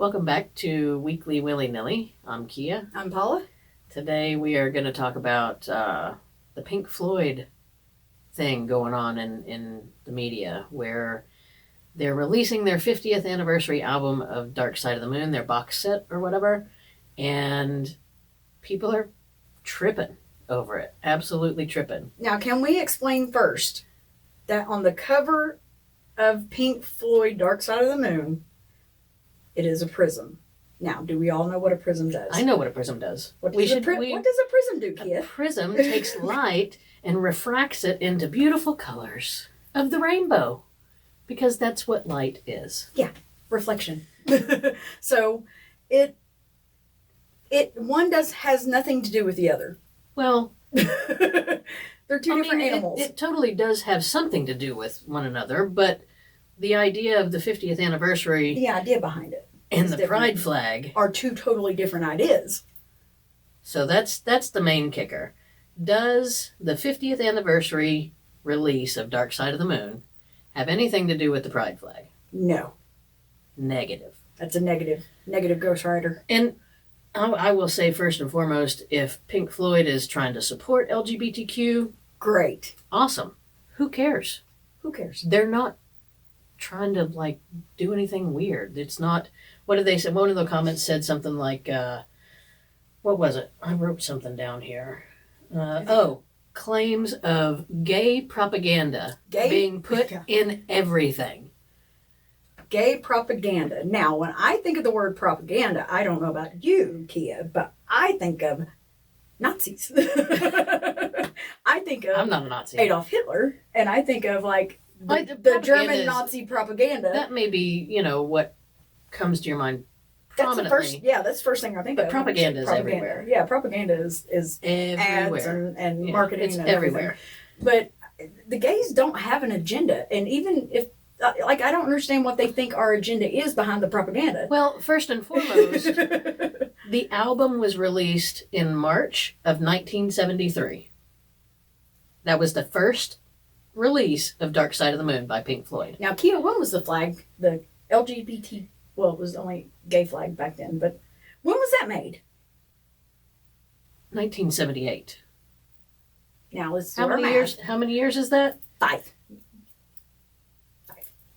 Welcome back to Weekly Willy Nilly. I'm Kia. I'm Paula. Today we are going to talk about the Pink Floyd thing going on in the media, where they're releasing their 50th anniversary album of Dark Side of the Moon, their box set or whatever, and people are tripping over it. Absolutely tripping. Now, can we explain first that on the cover of Pink Floyd Dark Side of the Moon, it is a prism. Now, do we all know what a prism does? I know what a prism does. What does a prism do, Kia? A prism takes light and refracts it into beautiful colors of the rainbow, because that's what light is. Yeah, reflection. So it has nothing to do with the other. Well, they're two different animals. It totally does have something to do with one another, but the idea of the 50th anniversary, the idea behind it, and the pride flag are two totally different ideas. So that's the main kicker. Does the 50th anniversary release of Dark Side of the Moon have anything to do with the pride flag? No. Negative. That's a negative. Negative Ghost Rider. And I will say first and foremost, if Pink Floyd is trying to support LGBTQ, great. Awesome. Who cares? Who cares? They're not trying to do anything weird. It's not, what did they say? One of the comments said something like, what was it? I wrote something down here. Claims of gay propaganda being put in everything. Gay propaganda. Now, when I think of the word propaganda, I don't know about you, Kia, but I think of Nazis. I think of I'm not a Nazi. Adolf Hitler, and I think of the German Nazi propaganda. That may be, what comes to your mind prominently. That's the first thing I think of. But propaganda is everywhere. Yeah, propaganda is everywhere. Ads and marketing. It's and everywhere. But the gays don't have an agenda. And even if, I don't understand what they think our agenda is behind the propaganda. Well, first and foremost, the album was released in March of 1973. That was the first release of Dark Side of the Moon by Pink Floyd. Now, Kia, when was the flag, the LGBT, well, it was only gay flag back then, but when was that made? 1978. Now, let's do How many years is that? 5.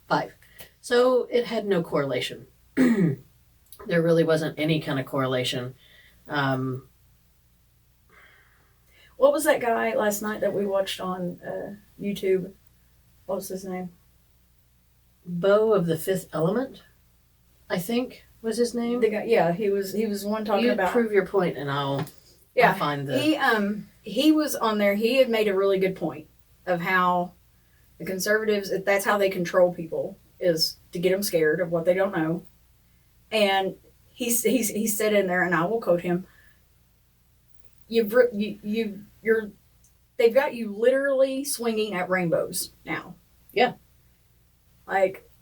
5. So it had no correlation. There really wasn't any kind of correlation. What was that guy last night that we watched on YouTube? What was his name? Bo of the Fifth Element, I think was his name. The guy, yeah, he was one talking about. You prove your point, and I'll find the. He was on there. He had made a really good point of how the conservatives, that's how they control people, is to get them scared of what they don't know. And he said in there, and I will quote him: they've got you literally swinging at rainbows now. Yeah.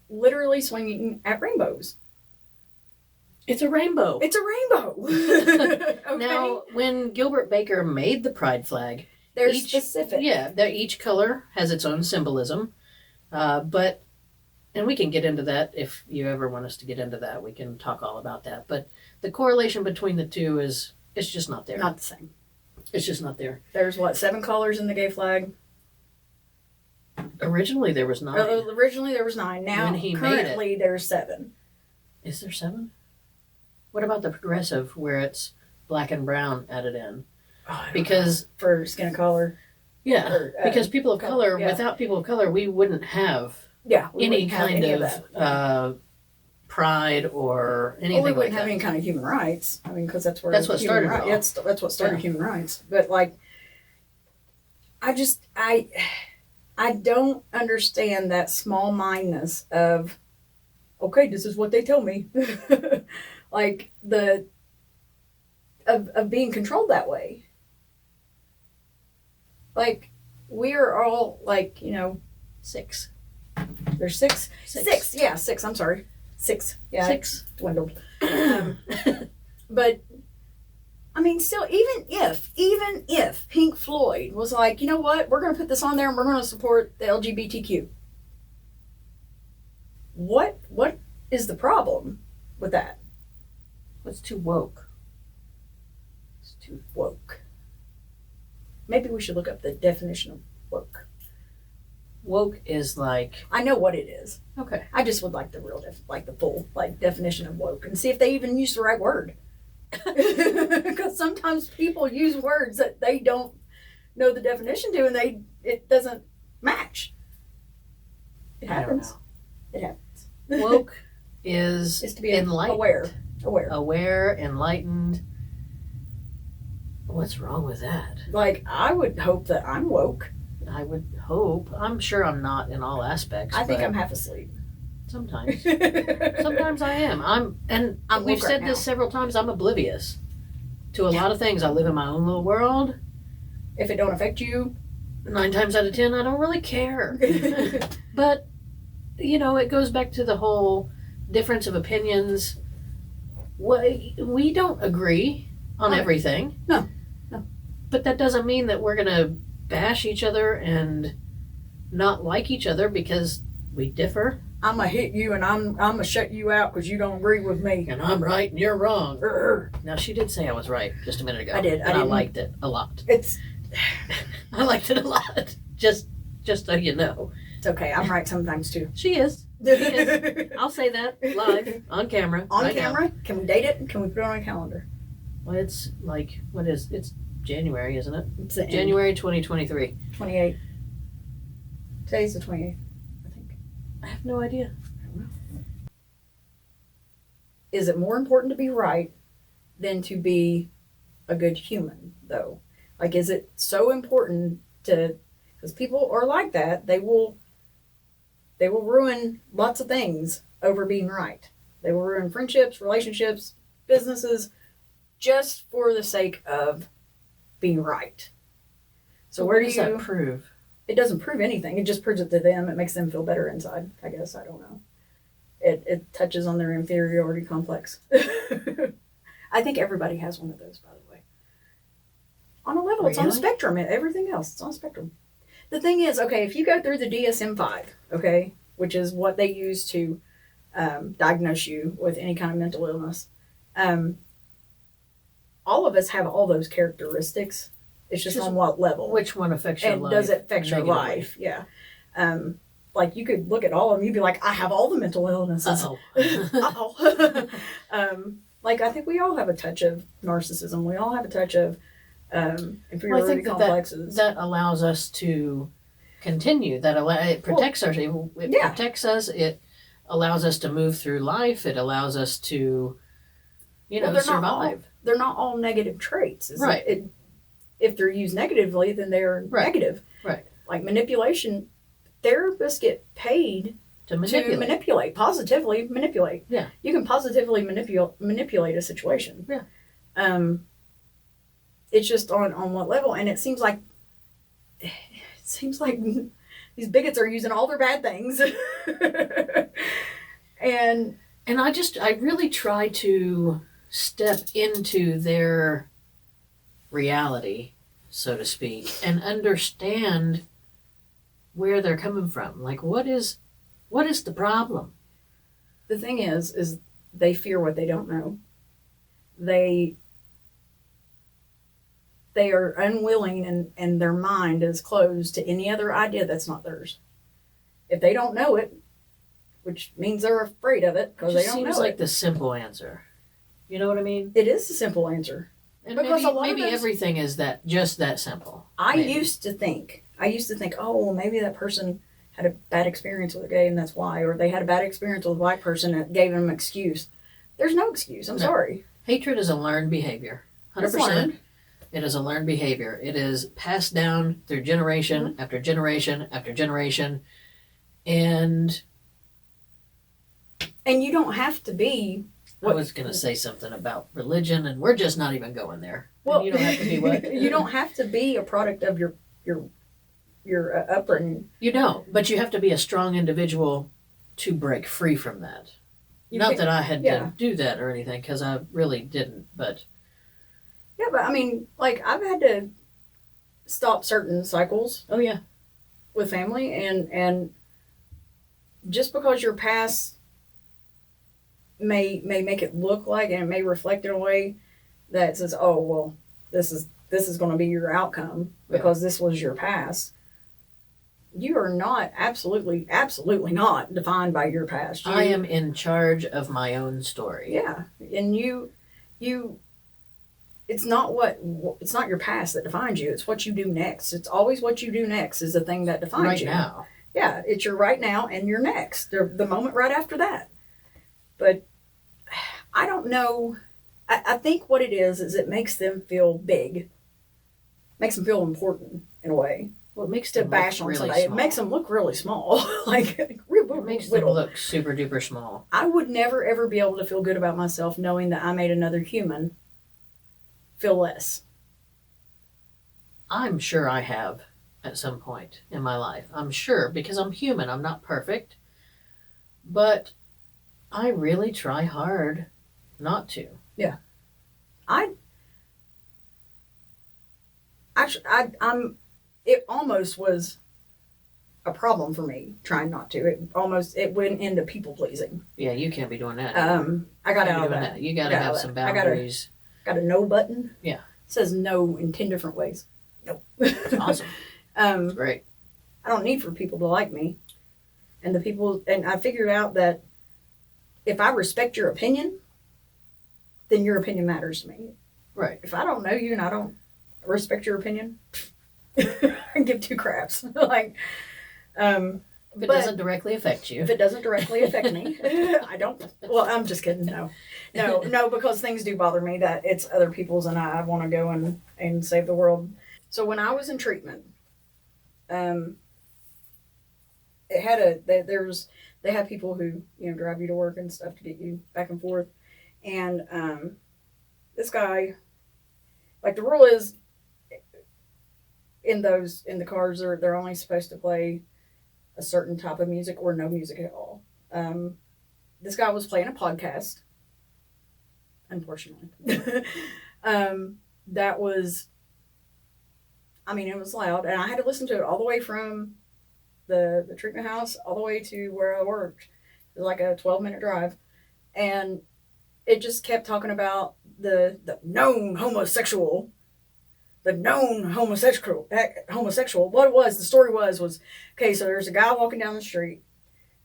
Literally swinging at rainbows. It's a rainbow. It's a rainbow. Okay? Now, when Gilbert Baker made the pride flag, they're specific. Yeah, each color has its own symbolism. And we can get into that if you ever want us to get into that. We can talk all about that. But the correlation between the two it's just not there. Not the same. It's just not there. There's 7 colors in the gay flag? Originally there was 9. Originally there was 9. Now currently there's 7. Is there 7? What about the progressive where it's black and brown added in? Because for skin color. Yeah, because people of color, without people of color, we wouldn't have any kind of pride or anything like that. We wouldn't have any kind of human rights. I mean, because that's what started it all. That's what started human rights. But I don't understand that small mindedness of, okay, this is what they tell me. Of being controlled that way. We are all 6. There's 6? 6, yeah, 6, I'm sorry. 6, yeah. 6. Dwindled. But, I mean, still, even if Pink Floyd was like, you know what, we're going to put this on there and we're going to support the LGBTQ. What is the problem with that? What's too woke? It's too woke. Maybe we should look up the definition of woke. Woke is like... I know what it is. Okay. I just would like the real, the full definition of woke, and see if they even use the right word. Because sometimes people use words that they don't know the definition to, and it doesn't match. It happens. It happens. Woke is to be enlightened. Aware, enlightened. What's wrong with that? Like, I would hope that I'm woke. I would hope. I'm sure I'm not in all aspects. I think I'm half asleep. Sometimes. Sometimes I am. We've said this several times, I'm oblivious to a lot of things. I live in my own little world. If it don't affect you, 9 times out of 10, I don't really care. But, it goes back to the whole difference of opinions. We don't agree on everything. No. But that doesn't mean that we're going to bash each other and not like each other because we differ. I'm going to hit you and I'm going to shut you out because you don't agree with me. And I'm right and you're wrong. Now, she did say I was right just a minute ago. I did. And I liked it a lot. I liked it a lot. Just so you know. It's okay. I'm right sometimes too. She is. I'll say that live on camera. On camera? Now. Can we date it? Can we put it on a calendar? Well, it's like, it's January, isn't it? It's the January 2023. 28. Today's the 28th, I think. I have no idea. I don't know. Is it more important to be right than to be a good human, though? Like, is it so important to... Because people are like that. They will ruin lots of things over being right. They will ruin friendships, relationships, businesses, just for the sake of being right. So where does that prove? It doesn't prove anything. It just proves it to them. It makes them feel better inside, I guess. I don't know. It touches on their inferiority complex. I think everybody has one of those, by the way. On a level, It's on a spectrum. Everything else, it's on a spectrum. The thing is, okay, if you go through the DSM-5, okay, which is what they use to diagnose you with any kind of mental illness, all of us have all those characteristics. It's just on what level. Which one affects your life? And does it affect your life? Yeah. Like, you could look at all of them, you'd be like, I have all the mental illnesses. Uh-oh. Uh-oh. Like, I think we all have a touch of narcissism. We all have a touch of inferiority complexes. That allows us to continue. It protects us. It protects us. It allows us to move through life. It allows us to, survive. They're not all negative traits. Right. If they're used negatively, then they're negative. Right. Like manipulation, therapists get paid to manipulate, positively manipulate. Yeah. You can positively manipulate a situation. Yeah. It's just on what level, and it seems like these bigots are using all their bad things. and I really try to step into their reality, so to speak, and understand where they're coming from. Like, what is the problem? The thing is they fear what they don't know. They are unwilling, and their mind is closed to any other idea that's not theirs. If they don't know it, which means they're afraid of it because they don't know it. Seems like the simple answer. You know what I mean? It is the simple answer. And because maybe everything is just that simple. I used to think, oh, well, maybe that person had a bad experience with a gay and that's why, or they had a bad experience with a black person that gave them an excuse. There's no excuse. I'm sorry. Hatred is a learned behavior. 100%. It is a learned behavior. It is passed down through generation after generation after generation. And you don't have to be... I was going to say something about religion, and we're just not even going there. Well, you don't have to be what? You don't have to be a product of your upbringing. You don't, but you have to be a strong individual to break free from that. Not that I had to do that or anything, because I really didn't, but... Yeah, but I mean, like, I've had to stop certain cycles. Oh, yeah. With family, and just because you're past... may make it look like, and it may reflect in a way that says, oh, well, this is going to be your outcome because this was your past. You are not absolutely not defined by your past. I am in charge of my own story. Yeah. And you it's not your past that defines you. It's what you do next. It's always what you do next is the thing that defines you. Right now. Yeah, it's your right now and your next. The moment right after that. But I don't know. I think what it is it makes them feel big. Makes them feel important in a way. Well, it makes To them bash look on really somebody. small. It makes them look really small. Like, It makes them little. look super duper small. I would never ever be able to feel good about myself knowing that I made another human feel less. I'm sure I have at some point in my life. I'm sure because I'm human. I'm not perfect. But I really try hard not to. Yeah. It almost was a problem for me trying not to. It went into people pleasing. Yeah, you can't be doing that. I got out of that. You gotta have some boundaries. Got a no button. Yeah. It says no in 10 different ways. No. It's awesome. It's great. I don't need for people to like me. And I figured out that if I respect your opinion, then your opinion matters to me. Right. If I don't know you and I don't respect your opinion, I give two craps. Like, If it doesn't directly affect you. If it doesn't directly affect me, I don't. Well, I'm just kidding. No, because things do bother me that it's other people's and I want to go and save the world. So when I was in treatment, it had they have people who, drive you to work and stuff to get you back and forth. And this guy, like the rule is in the cars, they're only supposed to play a certain type of music or no music at all. This guy was playing a podcast, unfortunately. That was, it was loud, and I had to listen to it all the way from the treatment house all the way to where I worked. It was like a 12-minute drive, and it just kept talking about the known homosexual. The known homosexual. What it was, the story was, okay, so there's a guy walking down the street,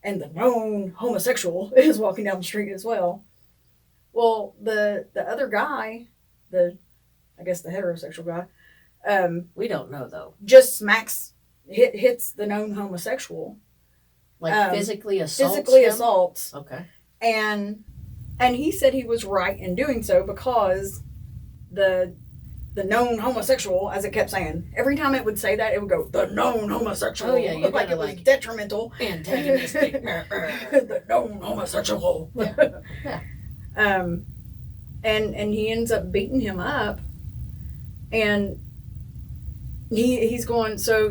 and the known homosexual is walking down the street as well. Well, the other guy, I guess the heterosexual guy, we don't know though. Just hits the known homosexual. Like physically assaults Physically him? assaults. Okay. And he said he was right in doing so because the known homosexual, as it kept saying, every time it would say that, it would go, the known homosexual. Oh, yeah, you like it was detrimental. Antagonistic. The known homosexual. Yeah. And he ends up beating him up. And he's going, so,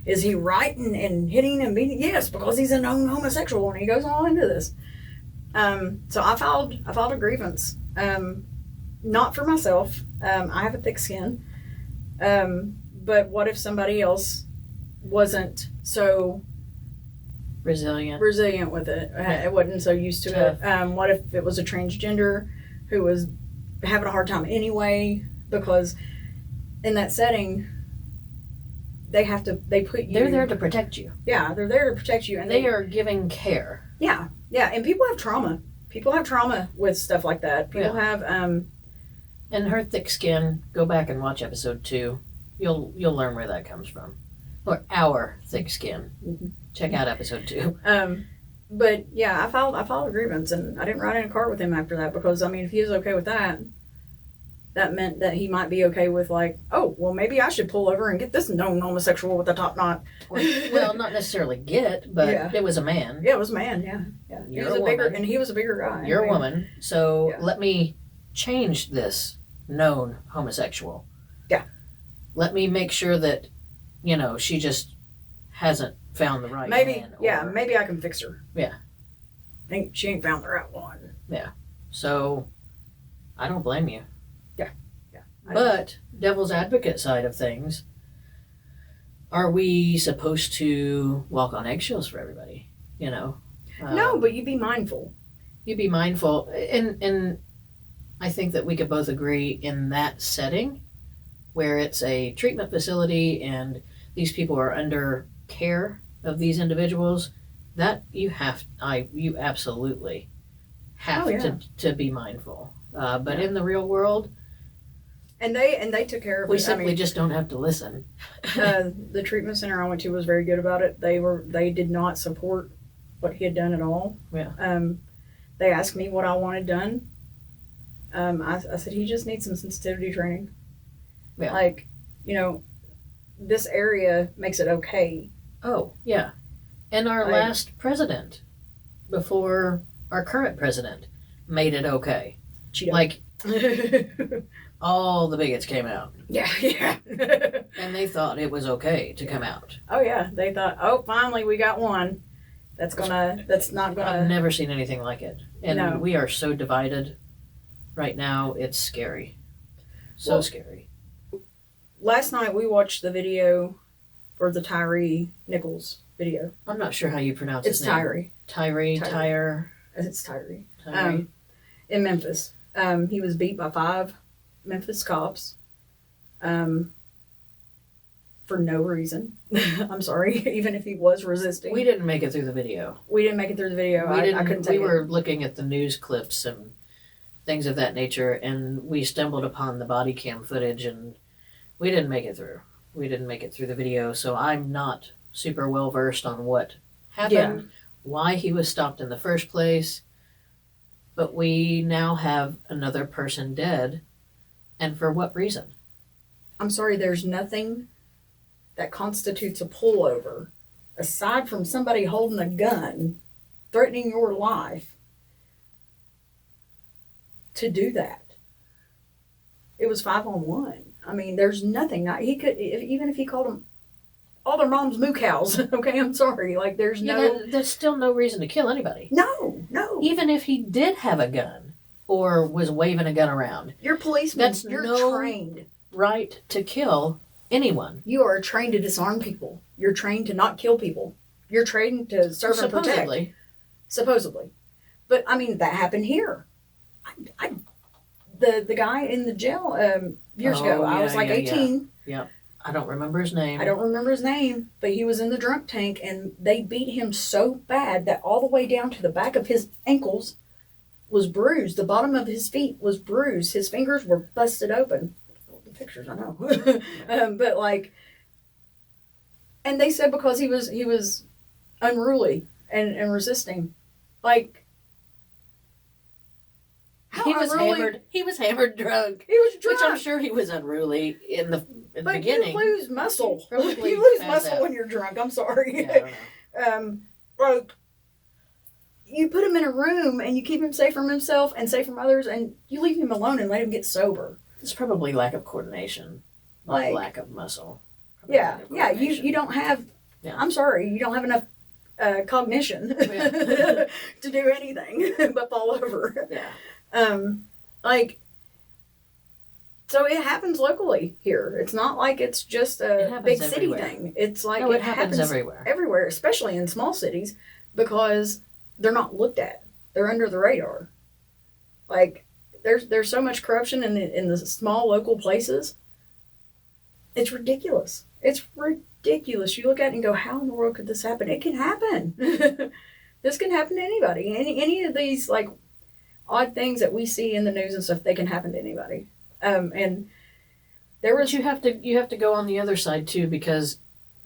is he right in hitting and beating? Yes, because he's a known homosexual. And he goes all into this. So I filed a grievance. Not for myself. I have a thick skin. But what if somebody else wasn't so resilient with it? It wasn't so used to it. What if it was a transgender who was having a hard time anyway? Because in that setting, they put you. They're there to protect you. Yeah, they're there to protect you, and they are giving care. Yeah, and people have trauma. People have trauma with stuff like that. People have. And her thick skin. Go back and watch episode 2. You'll learn where that comes from. Or our thick skin. Mm-hmm. Check out episode 2. But yeah, I filed a grievance, and I didn't ride in a car with him after that because if he was okay with that, that meant that he might be okay with like, oh, well, maybe I should pull over and get this known homosexual with the top knot. Well, not necessarily but it was a man. Yeah, it was a man. Yeah. He was a bigger, and he was a bigger guy. You're a woman, so let me change this known homosexual. Yeah. Let me make sure that, she just hasn't found the right man. Maybe I can fix her. Yeah. She ain't found the right one. Yeah. So, I don't blame you. Yeah. But, devil's advocate side of things, are we supposed to walk on eggshells for everybody? No, but you be mindful. you be mindful, and I think that we could both agree in that setting where it's a treatment facility and these people are under care of these individuals, that you absolutely have to be mindful. But in the real world, and they took care of it. We simply just don't have to listen. The treatment center I went to was very good about it. They did not support what he had done at all. Yeah. They asked me what I wanted done. I said he just needs some sensitivity training. Yeah. Like, this area makes it okay. Oh, yeah. And our last president, before our current president, made it okay. Cheeto. Like, all the bigots came out. Yeah. And they thought it was okay to come out. Oh, yeah. They thought, oh, finally we got one. That's not gonna... I've never seen anything like it. And we are so divided right now, it's scary. So scary. Last night we watched the video for the Tyree Nichols video. I'm not sure how you pronounce his name. Tyree. It's Tyree. Tyree. In Memphis. He was beat by 5 Memphis cops. For no reason. I'm sorry, even if he was resisting. We didn't make it through the video. I couldn't take We were looking at the news clips and things of that nature, and we stumbled upon the body cam footage, and we didn't make it through. We didn't make it through the video, so I'm not super well versed on what happened, why he was stopped in the first place. But we now have another person dead, and for what reason? I'm sorry, there's nothing that constitutes a pullover aside from somebody holding a gun, threatening your life, to do that. It was 5-on-1. I mean, there's nothing. He could, even if he called them all their mom's moo cows. Okay, I'm sorry. Like, there's there's still no reason to kill anybody. No. Even if he did have a gun or was waving a gun around. You're policemen. You're trained. Right to kill anyone. You are trained to disarm people. You're trained to not kill people. You're trained to serve and protect. Supposedly. But, I mean, that happened here. The guy in the jail years ago, I was like 18. Yeah. I don't remember his name. But he was in the drunk tank, and they beat him so bad that all the way down to the back of his ankles was bruised. The bottom of his feet was bruised. His fingers were busted open. The pictures, I know. But, like, and they said because he was unruly and resisting. Like, He was hammered drunk. He was drunk. Which I'm sure he was unruly in the beginning. You lose muscle. You lose muscle when you're drunk. I'm sorry. Yeah, like, you put him in a room and you keep him safe from himself and safe from others, and you leave him alone and let him get sober. It's probably lack of coordination, not lack of muscle. You don't have. Yeah. I'm sorry, you don't have enough cognition to do anything but fall over. Yeah. So it happens locally here. It's not like it's just a big city thing. It's like it happens everywhere. Everywhere, especially in small cities, because they're not looked at. They're under the radar. Like, there's so much corruption in the small local places. It's ridiculous. It's ridiculous. You look at it and go, how in the world could this happen? It can happen. This can happen to anybody. Any of these, like, odd things that we see in the news and stuff, they can happen to anybody. And there was... But you have to go on the other side, too, because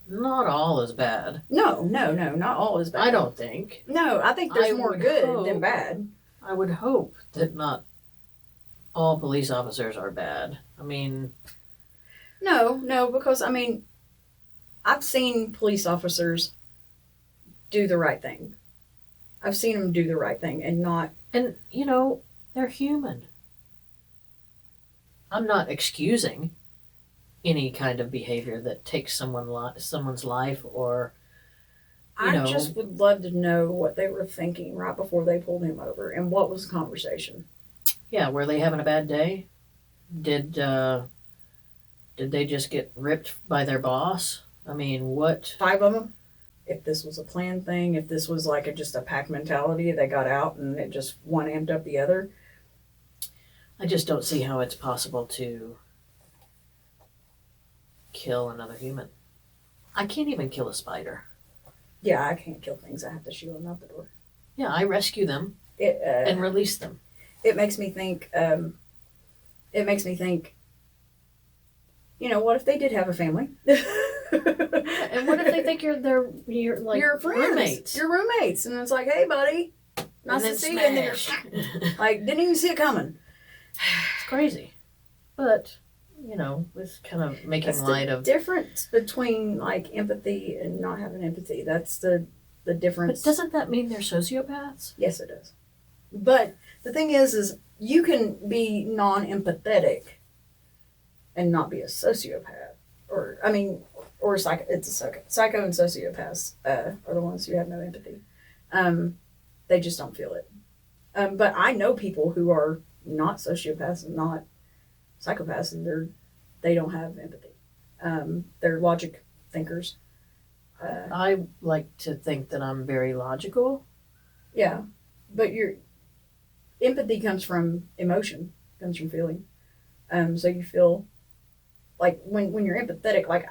not all is bad. No, not all is bad. I don't think. No, I think there's more good than bad. I would hope that not all police officers are bad. I mean... No, because, I mean, I've seen police officers do the right thing. I've seen them do the right thing and not... And, they're human. I'm not excusing any kind of behavior that takes someone's life or, I just would love to know what they were thinking right before they pulled him over and what was the conversation. Yeah, were they having a bad day? Did they just get ripped by their boss? I mean, what? 5 of them? if this was a planned thing, if this was like just a pack mentality, they got out and it just one amped up the other. I just don't see how it's possible to kill another human. I can't even kill a spider. Yeah, I can't kill things. I have to shoo them out the door. Yeah, I rescue them and release them. It makes me think. You know, what if they did have a family? And what if they think you're like your friends, roommates? your roommates, and it's like, hey, buddy, nice to see you. And then you're like, didn't even see it coming. It's crazy, but you know, it's kind of making That's light the of difference between like empathy and not having empathy. That's the difference. But doesn't that mean they're sociopaths? Yes, it does. But the thing is you can be non-empathetic and not be a sociopath, or psycho. It's a psycho and sociopaths are the ones who have no empathy. They just don't feel it. But I know people who are not sociopaths and not psychopaths, and they don't have empathy. They're logic thinkers. I like to think that I'm very logical. Yeah, but your empathy comes from emotion, comes from feeling. So you feel like when you're empathetic, like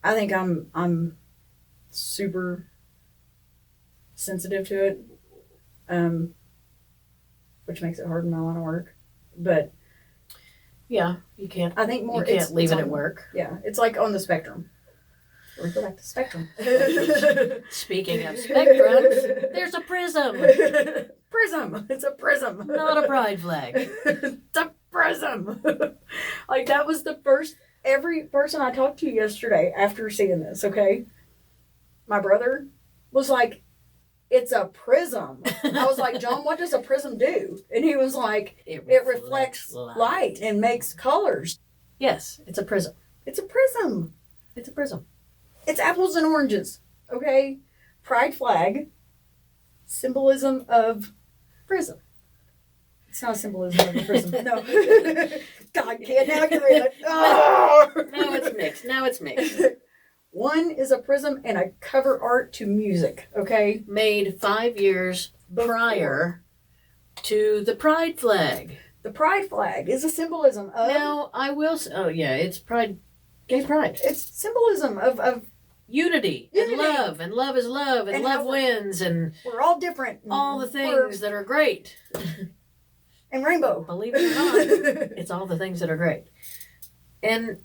I think I'm super sensitive to it, which makes it hard in my line of work. But yeah, you can't. I think more. You can't leave it at work. Yeah, it's like on the spectrum. We go back to spectrum. Speaking of spectrums, there's a prism. Prism. It's a prism. Not a pride flag. It's a prism. Like, that was the first. Every person I talked to yesterday after seeing this, okay, my brother was like, it's a prism. I was like, John, what does a prism do? And he was like, it reflects light and makes colors. Yes, it's a prism. It's a prism. It's a prism. It's apples and oranges, okay? Pride flag, symbolism of prism. It's not a symbolism of a prism, no. God, kid, now you're in it. Oh! Now it's mixed. One is a prism and a cover art to music, okay? Made 5 years prior to the pride flag. The pride flag is a symbolism of... Now, I will say, oh yeah, it's pride, gay pride. It's symbolism of unity and love is love, and love wins, and we're all different. All the things that are great. And rainbow. Believe it or not, it's all the things that are great. And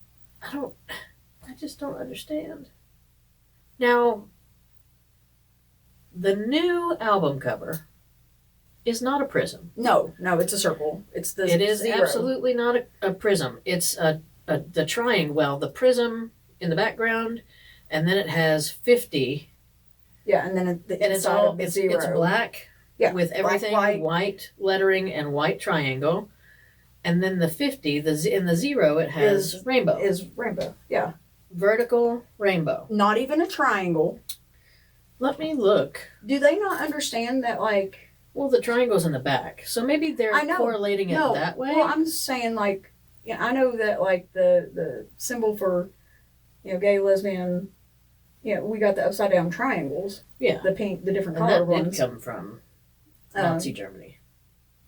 I just don't understand. Now, the new album cover is not a prism. No, it's a circle. It is zero. Absolutely not a prism. It's the triangle. Well, the prism in the background, and then it has 50. Yeah, and then it's zero. It's black. Yeah, with everything black, white lettering and white triangle, and then the 50, in the zero, it has rainbow. Is rainbow? Yeah, vertical rainbow. Not even a triangle. Let me look. Do they not understand that? Like, well, the triangle's in the back, so maybe they're correlating it that way. Well, I'm just saying, like, I know that like the symbol for, gay, lesbian, we got the upside down triangles. Yeah, the pink, the different color ones. That did come from Nazi Germany.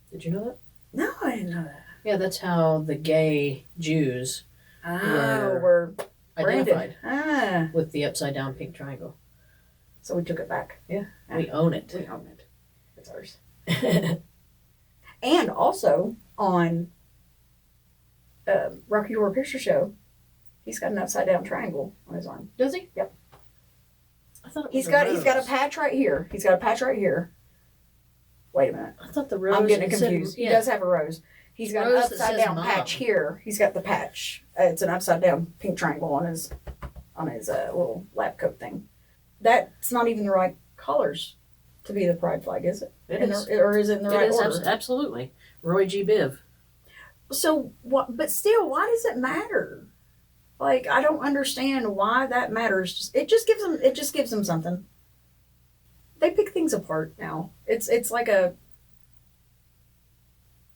Did you know that? No, I didn't know that. Yeah, that's how the gay Jews were identified with the upside down pink triangle. So we took it back. Yeah, we own it. We own it. It's ours. And also on Rocky Horror Picture Show, he's got an upside down triangle on his arm. Does he? Yep. I thought he's got a patch right here. He's got a patch right here. Wait a minute. I thought the rose. I'm getting confused. He does have a rose. He's got an upside down patch here. He's got the patch. It's an upside down pink triangle on his little lab coat thing. That's not even the right colors to be the pride flag, is it? It is. Or is it in the right order? Absolutely. Roy G. Biv. So what? But still, why does it matter? Like, I don't understand why that matters. It just gives them something. They pick things apart now. It's like if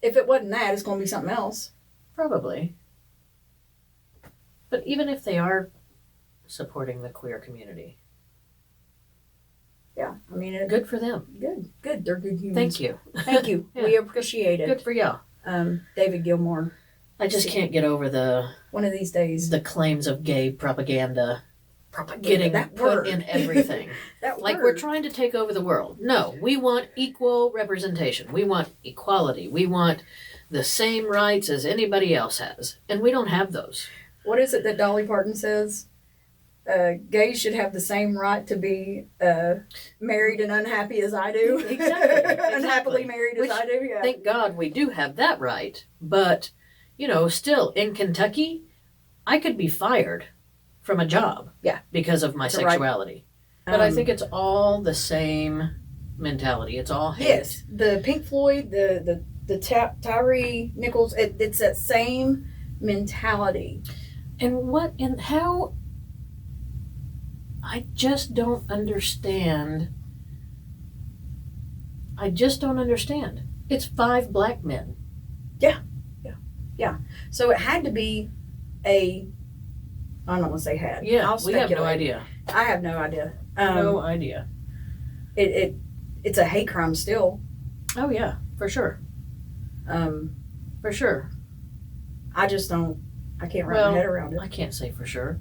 it wasn't that, it's going to be something else. Probably. But even if they are supporting the queer community, Yeah. I mean, Good for them. Good. They're good humans. Thank you. Thank you. Yeah. We appreciate it. Good for y'all. David Gilmour. I just can't get over one of these days the claims of gay propaganda getting that put word. in everything. Like we're trying to take over the world. No, we want equal representation. We want equality. We want the same rights as anybody else has. And we don't have those. What is it that Dolly Parton says? Gays should have the same right to be married and unhappy as I do. Exactly. Unhappily married as I do, yeah. Thank God we do have that right. But, still, in Kentucky, I could be fired from a job because of my sexuality. But I think it's all the same mentality. It's all hate. Yes. The Pink Floyd, the Tyree Nichols, it's that same mentality. And how... I just don't understand. It's 5 black men. Yeah. So it had to be I don't want to say had. Yeah, I'll we have no idea. I have no idea. No idea. It's a hate crime still. Oh yeah, for sure. For sure. I can't wrap my head around it. I can't say for sure.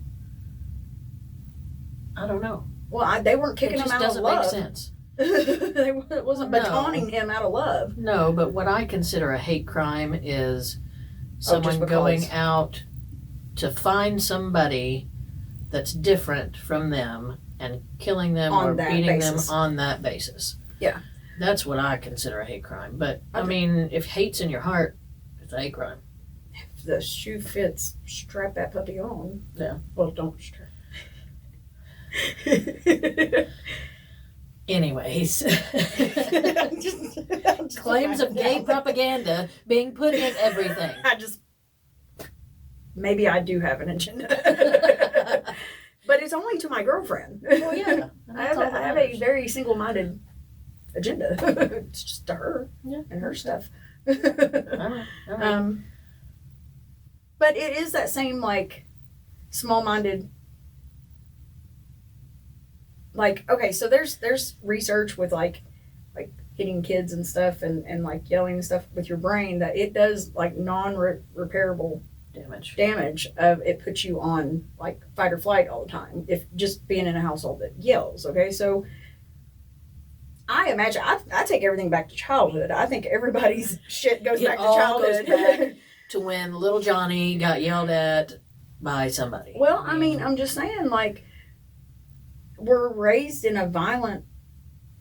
I don't know. Well, they weren't kicking him out of love. It just doesn't make sense. It wasn't batoning him out of love. No, but what I consider a hate crime is someone going out to find somebody that's different from them and killing them or beating them on that basis. Yeah. That's what I consider a hate crime. But, I mean, if hate's in your heart, it's a hate crime. If the shoe fits, strap that puppy on. Yeah. Well, don't strap. Anyways, claims of gay propaganda being put in everything. Maybe I do have an agenda. But it's only to my girlfriend. Well, yeah. I have a very single-minded agenda. It's just to her and her stuff. All right. But it is that same, small-minded. Okay, so there's research with hitting kids and stuff and yelling and stuff with your brain that it does non-repairable damage of it puts you on fight or flight all the time if just being in a household that yells. Okay, so I imagine I take everything back to childhood. I think everybody's shit goes back to childhood. Goes back to when little Johnny got yelled at by somebody. Well, I mean I'm just saying we're raised in a violent,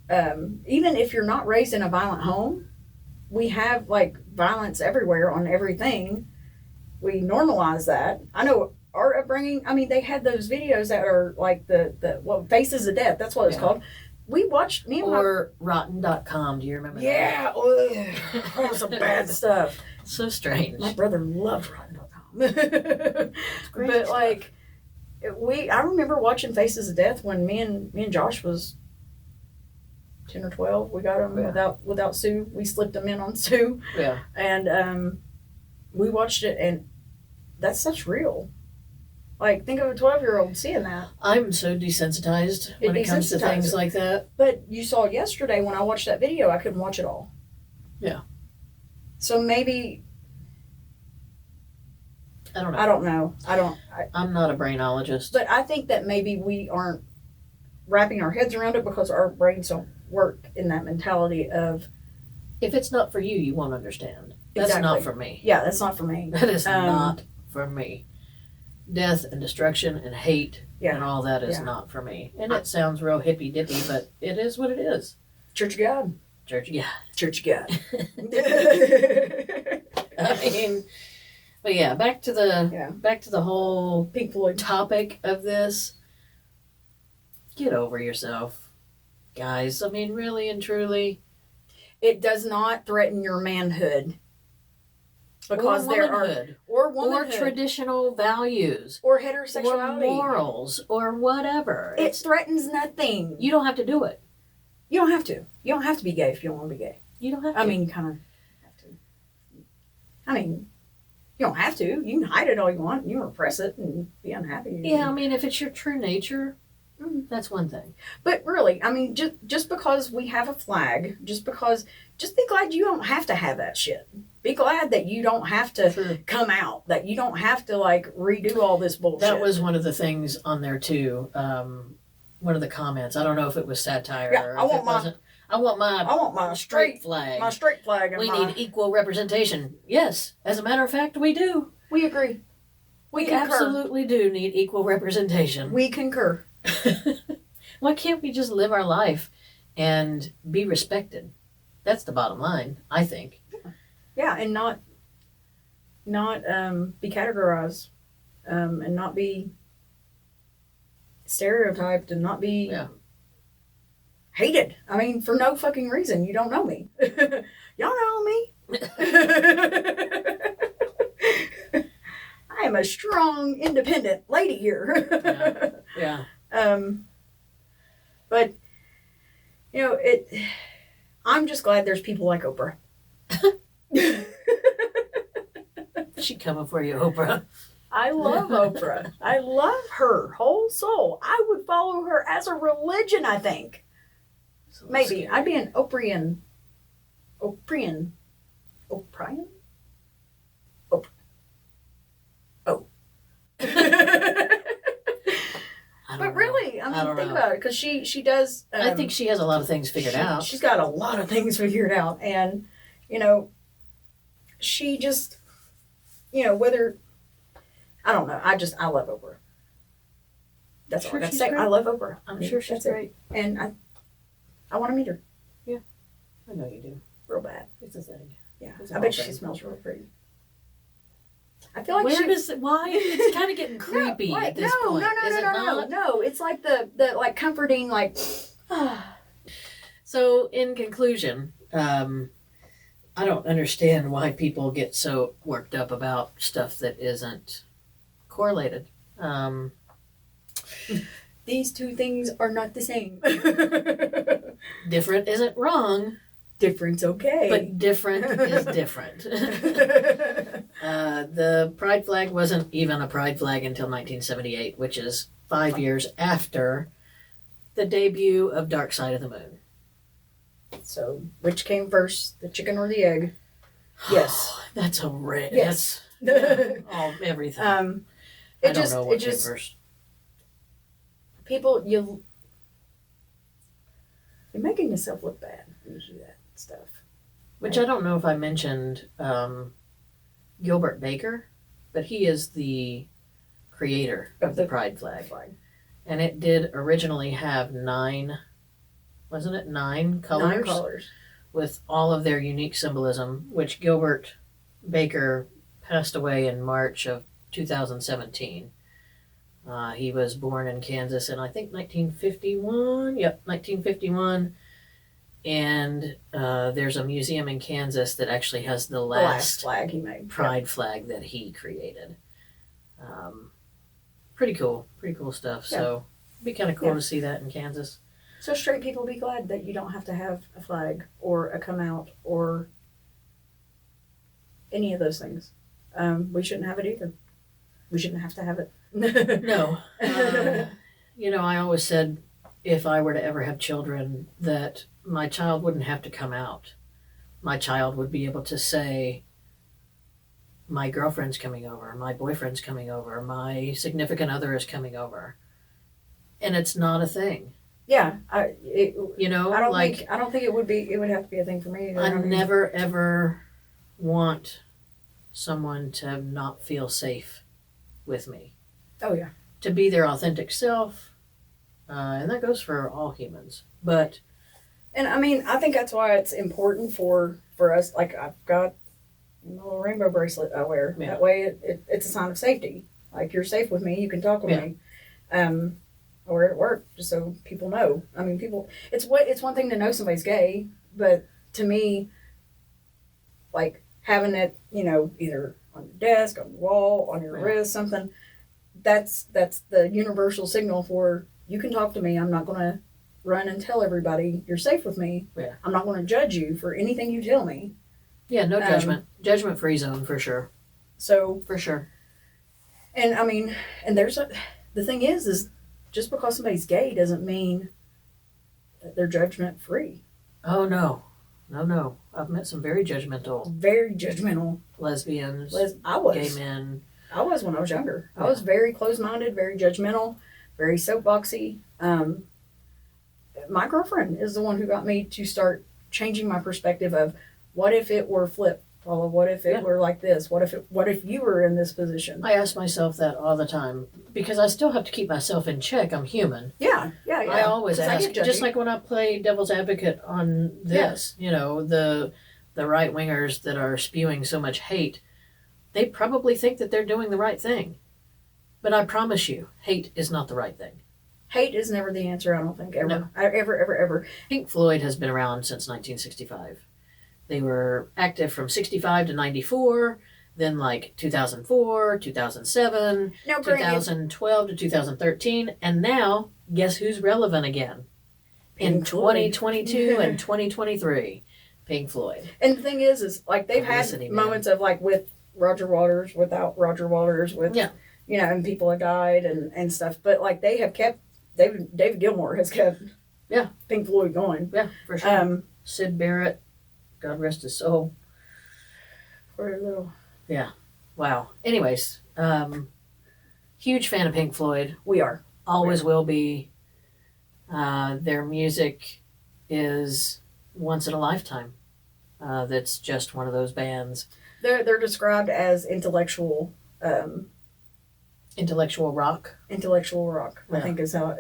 even if you're not raised in a violent home, we have violence everywhere on everything. We normalize that. I know our upbringing, they had those videos that are the Faces of Death, that's what it's called. We watched, Rotten.com, do you remember that? Yeah, that was some bad stuff. So strange. My brother loved Rotten.com. It's great. But I remember watching Faces of Death when me and Josh was 10 or 12. We got him without Sue. We slipped him in on Sue. Yeah. And we watched it, and that stuff's real. Think of a 12-year-old seeing that. I'm so desensitized when it comes to things like that. But you saw yesterday when I watched that video, I couldn't watch it all. Yeah. So maybe... I don't know. I'm not a brainologist. But I think that maybe we aren't wrapping our heads around it because our brains don't work in that mentality of... If it's not for you, you won't understand. That's not for me. Yeah, that's not for me. That is not for me. Death and destruction and hate and all that is not for me. And it sounds real hippy-dippy, but it is what it is. Church of God. Church of God. Church of God. I mean... But yeah, back to the whole Pink Floyd topic of this. Get over yourself, guys. I mean, really and truly, it does not threaten your manhood because womanhood or traditional values or heterosexuality or morals or whatever. It threatens nothing. You don't have to do it. You don't have to. You don't have to be gay if you don't want to be gay. You don't have to. I mean, you kind of have to. You don't have to. You can hide it all you want. You can repress it and be unhappy. Yeah, I mean, if it's your true nature, That's one thing. But really, I mean, just because we have a flag, just be glad you don't have to have that shit. Be glad that you don't have to come out, that you don't have to like redo all this bullshit. That was one of the things on there too. One of the comments. I don't know if it was satire. Yeah, or I want my straight flag. My straight flag. We need equal representation. Yes, as a matter of fact, we do. We agree. We absolutely do need equal representation. We concur. Why can't we just live our life and be respected? That's the bottom line, I think. Yeah, and not be categorized, and not be stereotyped, and not be hated. I mean, for no fucking reason. You don't know me. Y'all know me. I am a strong, independent lady here. Yeah. But you know, I'm just glad there's people like Oprah. She coming for you, Oprah. I love Oprah. I love her whole soul. I would follow her as a religion, I think. Maybe. Scary. I'd be an Oprah. Oh. But really, I mean, think about it, because she does. I think she has a lot of things figured out. She's got a lot of things figured out, and you know, she just, you know, whether I don't know, I love Oprah. That's all I got to say. Great. I love Oprah. I'm sure she's great, and I want to meet her. Yeah, I know you do. Real bad. It's a thing. Yeah, I bet she smells really pretty. I feel like why? It's kind of getting creepy at this point. No. It's like the like comforting, like. So in conclusion, I don't understand why people get so worked up about stuff that isn't correlated. These two things are not the same. Different isn't wrong. Different's okay. But different is different. The pride flag wasn't even a pride flag until 1978, which is 5 years after the debut of Dark Side of the Moon. So, which came first, the chicken or the egg? Yes. That's a red. Yes. Everything. I don't know what came first. People, you're making yourself look bad when you do that stuff. Which I don't know if I mentioned Gilbert Baker, but he is the creator of the pride flag. And it did originally have 9 colors? 9 colors. With all of their unique symbolism, which Gilbert Baker passed away in March of 2017. He was born in Kansas in, I think, 1951. Yep, 1951. And there's a museum in Kansas that actually has the last flag he made. Pride flag that he created. Pretty cool stuff. Yeah. So it'd be kind of cool to see that in Kansas. So straight people, be glad that you don't have to have a flag or a come out or any of those things. We shouldn't have it either. We shouldn't have to have it. No. You know, I always said if I were to ever have children that my child wouldn't have to come out. My child would be able to say, my girlfriend's coming over, my boyfriend's coming over, my significant other is coming over. And it's not a thing. Yeah. I don't think it would have to be a thing for me. I never ever want someone to not feel safe with me. Oh yeah. To be their authentic self. And that goes for all humans. And I mean, I think that's why it's important for us. Like, I've got a little rainbow bracelet I wear. Yeah. That way it's a sign of safety. Like, you're safe with me, you can talk with me. I wear it at work just so people know. I mean, it's one thing to know somebody's gay, but to me, like, having it, you know, either on your desk, on your wall, on your wrist, something, that's the universal signal for, you can talk to me. I'm not going to run and tell everybody you're safe with me. Yeah. I'm not going to judge you for anything you tell me. Yeah, no judgment. Judgment-free zone, for sure. So. For sure. And I mean, and the thing is just because somebody's gay doesn't mean that they're judgment free. Oh, no. No. I've met some very judgmental Very judgmental. lesbians, I was. gay men. I was when I was younger. Yeah. I was very closed-minded, very judgmental, very soapboxy. My girlfriend is the one who got me to start changing my perspective of what if it were flipped, Paula? What if it were like this? What if you were in this position? I ask myself that all the time because I still have to keep myself in check. I'm human. Yeah. I always 'Cause I ask, get just judgy. like when I play devil's advocate on this, you know, the right wingers that are spewing so much hate, they probably think that they're doing the right thing. But I promise you, hate is not the right thing. Hate is never the answer, I don't think, ever. No. Ever. Pink Floyd has been around since 1965. They were active from 65 to 94, then like 2004, 2007, Now, granted, 2012 to 2013, and now, guess who's relevant again? In Pink Floyd. 2022 and 2023, Pink Floyd. and the thing is like they've Publicity, had man. moments of like with Roger Waters, without Roger Waters, with, Yeah. you know, and people have died and stuff. But like they have kept, David Gilmour has kept Pink Floyd going. Yeah, for sure. Um, Sid Barrett, God rest his soul. for a little. Wow. Anyways, huge fan of Pink Floyd. We are. Always will be. Their music is once in a lifetime. That's just one of those bands. They're described as intellectual Intellectual rock, I Yeah. think is how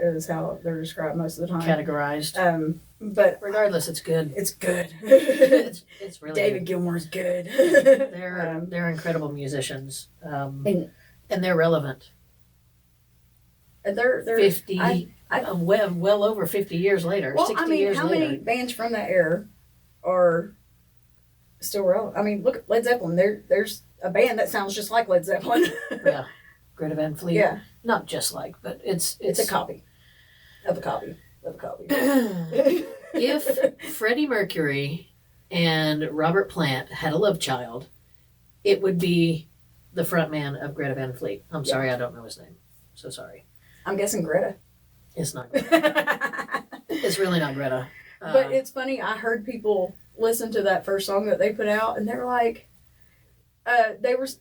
they're described most of the time. categorized. But Regardless, it's good. it's good. It's really David Gilmour's good. good. They're incredible musicians, and they're relevant. they're 50, I- well over 50 years later. well, 60 I mean, years how later. many bands from that era are still relevant? I mean, look at Led Zeppelin. There's a band that sounds just like Led Zeppelin. Yeah, Greta Van Fleet. Yeah, Not just like, but it's it's a copy of a copy of a copy. If Freddie Mercury and Robert Plant had a love child, it would be the frontman of Greta Van Fleet. I'm sorry, I don't know his name. So sorry. I'm guessing Greta. It's not Greta. It's really not Greta. But it's funny. I heard people listen to that first song that they put out, and they were like,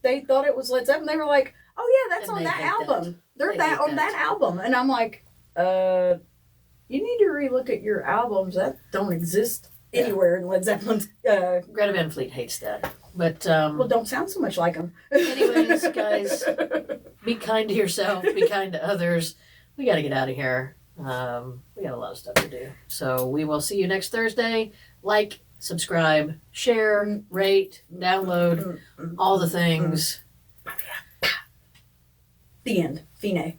they thought it was Led Zeppelin. They were like, "Oh yeah, that's And on they that hate album. that. They're They that hate on that. that album." And I'm like, you need to relook at your albums that don't exist anywhere in Led Zeppelin's. Greta Van Fleet hates that. But Well, don't sound so much like them. anyways, guys, be kind to yourself. Be kind to others. We got to get out of here. We got a lot of stuff to do. So we will see you next Thursday. Like, subscribe, share, rate, download, all the things. The end. Fine.